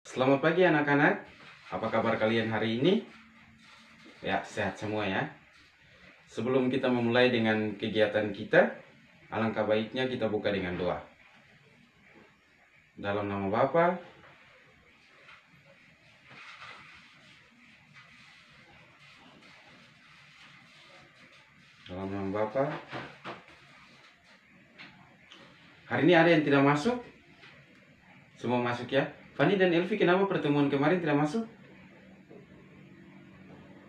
Selamat pagi anak-anak. Apa kabar kalian hari ini? Ya, sehat semua ya. Sebelum kita memulai dengan kegiatan kita, alangkah baiknya kita buka dengan doa. Dalam nama Bapa, Hari ini ada yang tidak masuk? Semua masuk ya. Fanny dan Elvi, kenapa pertemuan kemarin tidak masuk?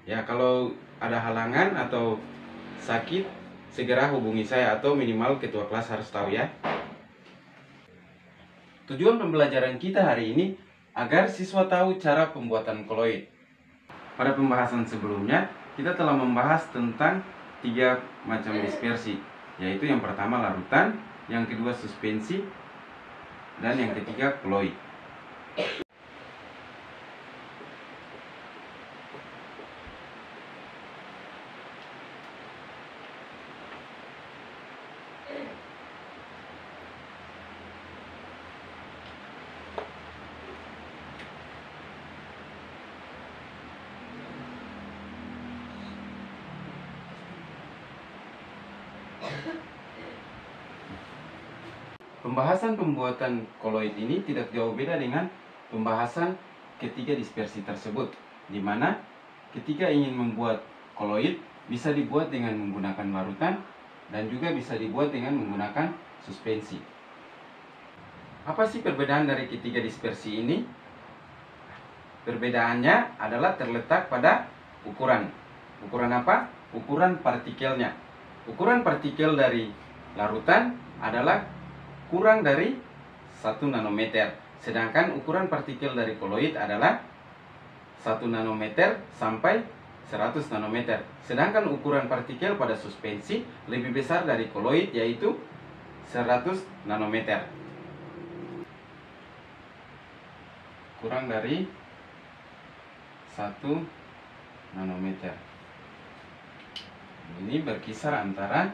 Ya, kalau ada halangan atau sakit, segera hubungi saya atau minimal ketua kelas harus tahu ya. Tujuan pembelajaran kita hari ini agar siswa tahu cara pembuatan koloid. Pada pembahasan sebelumnya, kita telah membahas tentang 3 macam dispersi, yaitu yang pertama larutan, yang kedua suspensi, dan yang ketiga koloid. Pembahasan pembuatan koloid ini tidak jauh beda dengan pembahasan ketiga dispersi tersebut, di mana ketika ingin membuat koloid bisa dibuat dengan menggunakan larutan dan juga bisa dibuat dengan menggunakan suspensi. Apa sih perbedaan dari ketiga dispersi ini? Perbedaannya adalah terletak pada ukuran. Ukuran apa? Ukuran partikelnya. Ukuran partikel dari larutan adalah kurang dari 1 nanometer. Sedangkan ukuran partikel dari koloid adalah 1 nanometer sampai 100 nanometer. Sedangkan ukuran partikel pada suspensi lebih besar dari koloid, yaitu 100 nanometer. Kurang dari 1 nanometer. Ini berkisar antara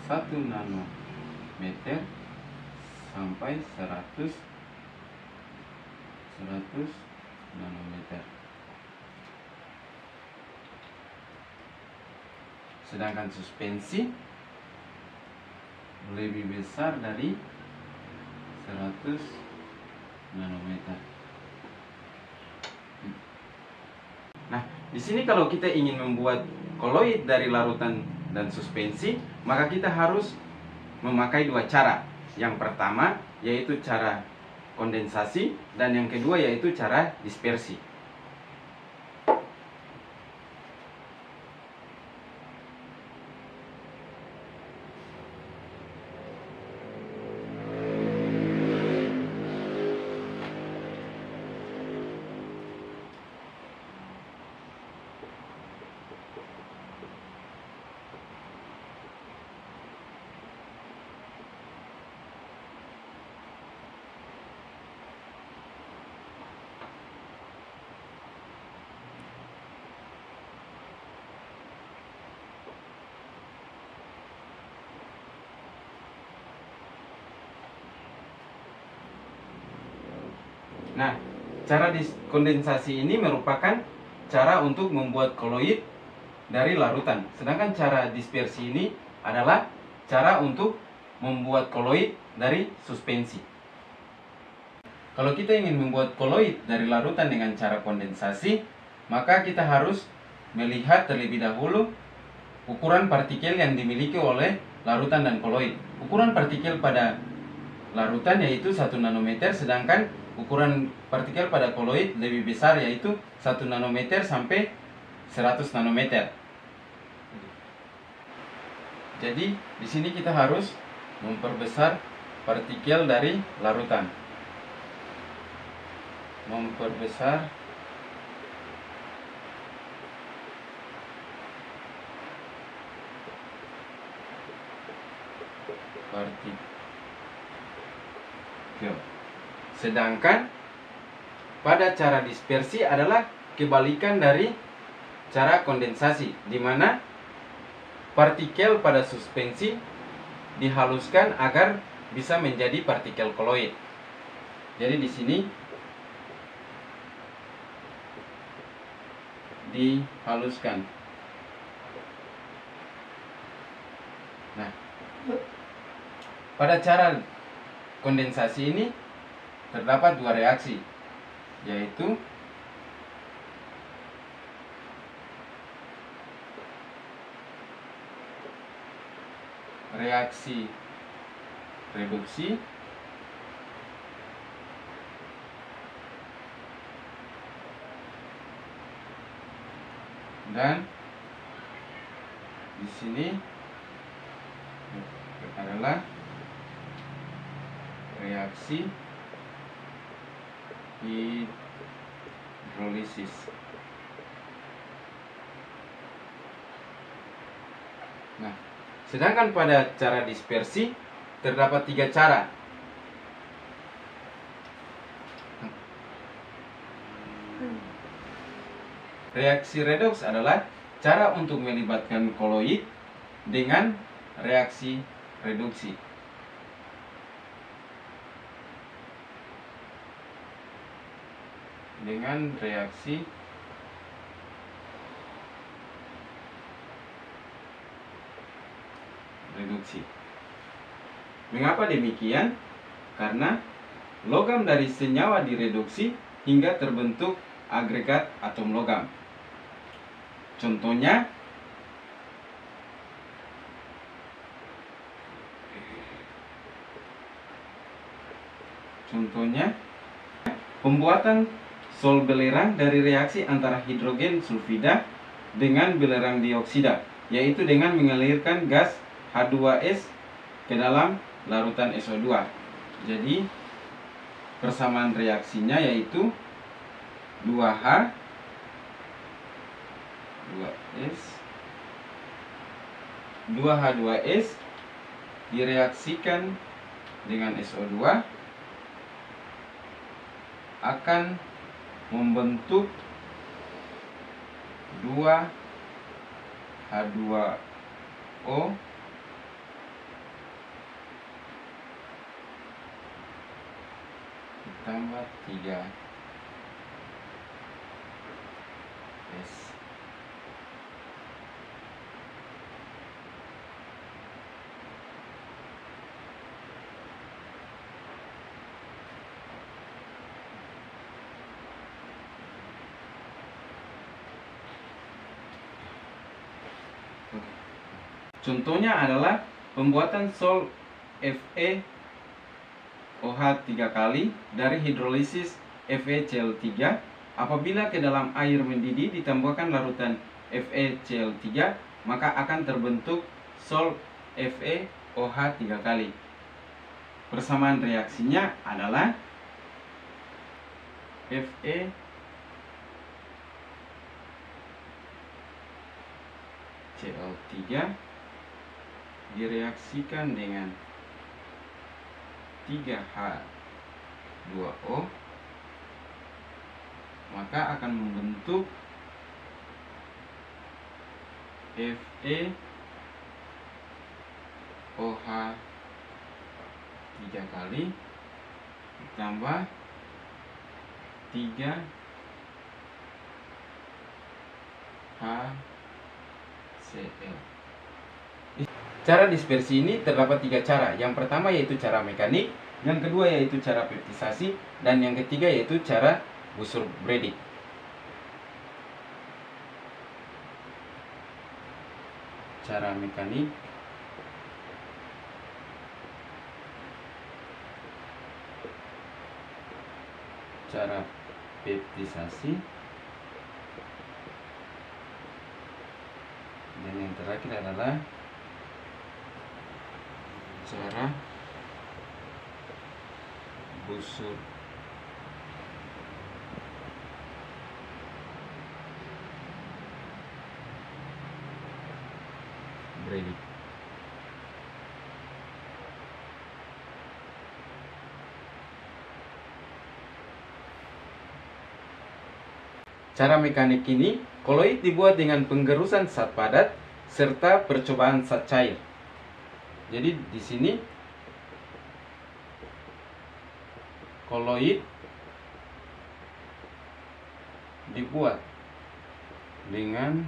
1 nanometer sampai 100 nanometer. Sedangkan suspensi lebih besar dari 100 nanometer. Nah, di sini kalau kita ingin membuat koloid dari larutan dan suspensi, maka kita harus memakai 2 cara. Yang pertama yaitu cara kondensasi dan yang kedua yaitu cara dispersi. Nah, cara kondensasi ini merupakan cara untuk membuat koloid dari larutan. Sedangkan cara dispersi ini adalah cara untuk membuat koloid dari suspensi. Kalau kita ingin membuat koloid dari larutan dengan cara kondensasi, maka kita harus melihat terlebih dahulu ukuran partikel yang dimiliki oleh larutan dan koloid. Ukuran partikel pada larutan yaitu 1 nanometer, sedangkan ukuran partikel pada koloid lebih besar yaitu 1 nanometer sampai 100 nanometer. Jadi di sini kita harus memperbesar partikel dari larutan. Memperbesar partikel. Sedangkan pada cara dispersi adalah kebalikan dari cara kondensasi, di mana partikel pada suspensi dihaluskan agar bisa menjadi partikel koloid. Jadi di sini dihaluskan. Nah, pada cara kondensasi ini terdapat dua reaksi, yaitu reaksi reduksi dan di sini adalah reaksi hidrolisis. Nah, sedangkan pada cara dispersi terdapat 3 cara. Reaksi redoks adalah cara untuk melibatkan koloid dengan reaksi reduksi. Dengan reaksi reduksi. Mengapa demikian? Karena logam dari senyawa direduksi hingga terbentuk agregat atom logam. Contohnya pembuatan sol belerang dari reaksi antara hidrogen sulfida dengan belerang dioksida, yaitu dengan mengalirkan gas H2S ke dalam larutan SO2. Jadi persamaan reaksinya yaitu 2H 2H2S direaksikan dengan SO2 akan membentuk 2H2O ditambah 3S. Contohnya adalah pembuatan sol FeOH 3 kali dari hidrolisis FeCl3 apabila ke dalam air mendidih ditambahkan larutan FeCl3, maka akan terbentuk sol FeOH 3 kali. Persamaan reaksinya adalah FeCl3 direaksikan dengan 3H2O, maka akan membentuk FeOH 3 kali ditambah 3HCl. Cara dispersi ini terdapat 3 cara. Yang pertama yaitu cara mekanik, yang kedua yaitu cara peptisasi, dan yang ketiga yaitu cara Bussur-Bredig. Cara mekanik, cara peptisasi, dan yang terakhir adalah cara Bussur-Bredig. Cara mekanik ini, koloid dibuat dengan penggerusan zat padat serta percobaan zat cair. Jadi di sini koloid dibuat dengan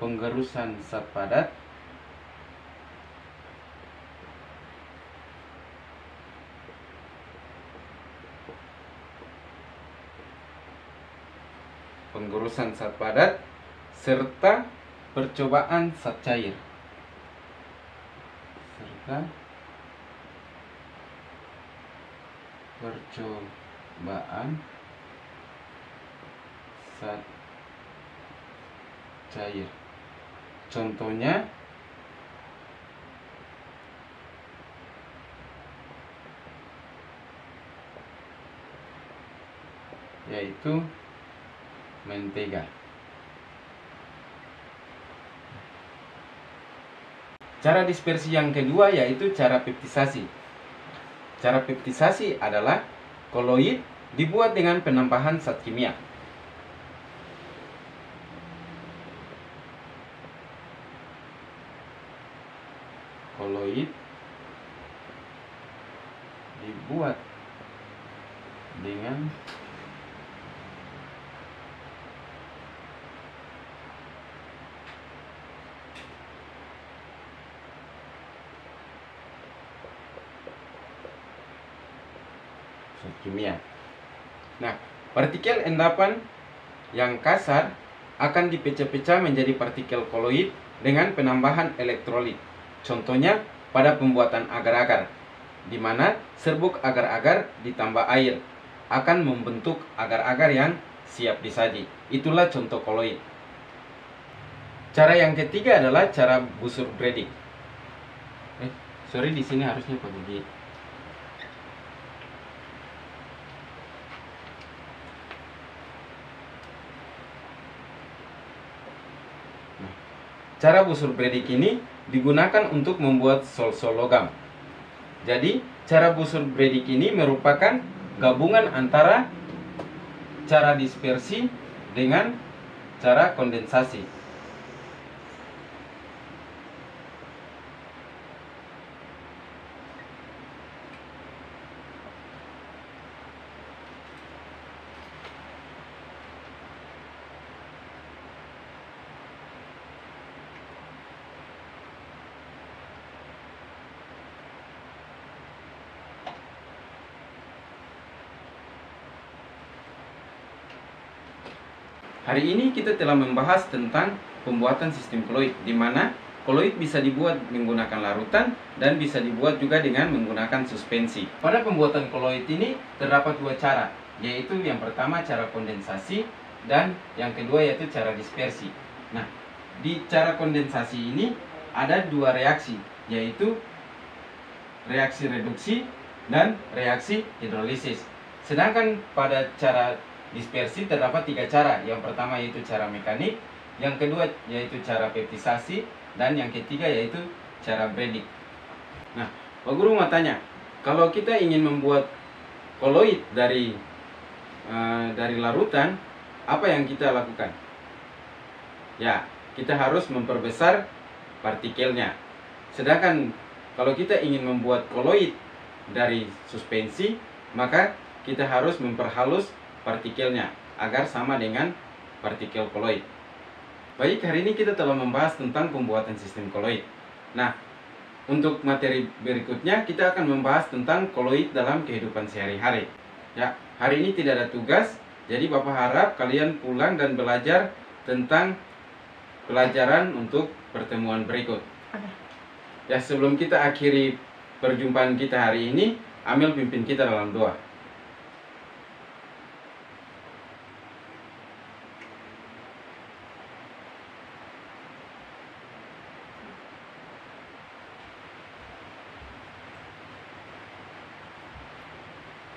penggerusan zat padat serta percobaan zat cair Contohnya yaitu mentega. Cara dispersi yang kedua yaitu cara peptisasi. Cara peptisasi adalah koloid dibuat dengan penambahan zat kimia. Koloid dibuat dengan zat kimia. Nah, partikel endapan yang kasar akan dipecah-pecah menjadi partikel koloid dengan penambahan elektrolit. Contohnya pada pembuatan agar-agar, di mana serbuk agar-agar ditambah air akan membentuk agar-agar yang siap disaji. Itulah contoh koloid. Cara yang ketiga adalah cara busur Bredig. Di sini harusnya pakai. Cara busur Bredig ini digunakan untuk membuat sol-sol logam. Jadi, cara busur Bredig ini merupakan gabungan antara cara dispersi dengan cara kondensasi. Hari ini kita telah membahas tentang pembuatan sistem koloid, di mana koloid bisa dibuat menggunakan larutan dan bisa dibuat juga dengan menggunakan suspensi. Pada pembuatan koloid ini terdapat dua cara, yaitu yang pertama cara kondensasi dan yang kedua yaitu cara dispersi. Nah, di cara kondensasi ini ada dua reaksi, yaitu reaksi reduksi dan reaksi hidrolisis. Sedangkan pada cara dispersi terdapat tiga cara. Yang pertama yaitu cara mekanik, yang kedua yaitu cara peptisasi, dan yang ketiga yaitu cara Bredig. Nah, Pak Guru mau tanya, kalau kita ingin membuat koloid dari larutan, apa yang kita lakukan? Ya, kita harus memperbesar partikelnya. Sedangkan kalau kita ingin membuat koloid dari suspensi, maka kita harus memperhalus partikelnya agar sama dengan partikel koloid. Baik, hari ini kita telah membahas tentang pembuatan sistem koloid. Nah, untuk materi berikutnya kita akan membahas tentang koloid dalam kehidupan sehari-hari. Ya, hari ini tidak ada tugas, jadi Bapak harap kalian pulang dan belajar tentang pelajaran untuk pertemuan berikut. Ya, sebelum kita akhiri perjumpaan kita hari ini, Amel pimpin kita dalam doa.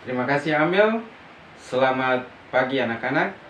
Terima kasih Amel. Selamat pagi anak-anak.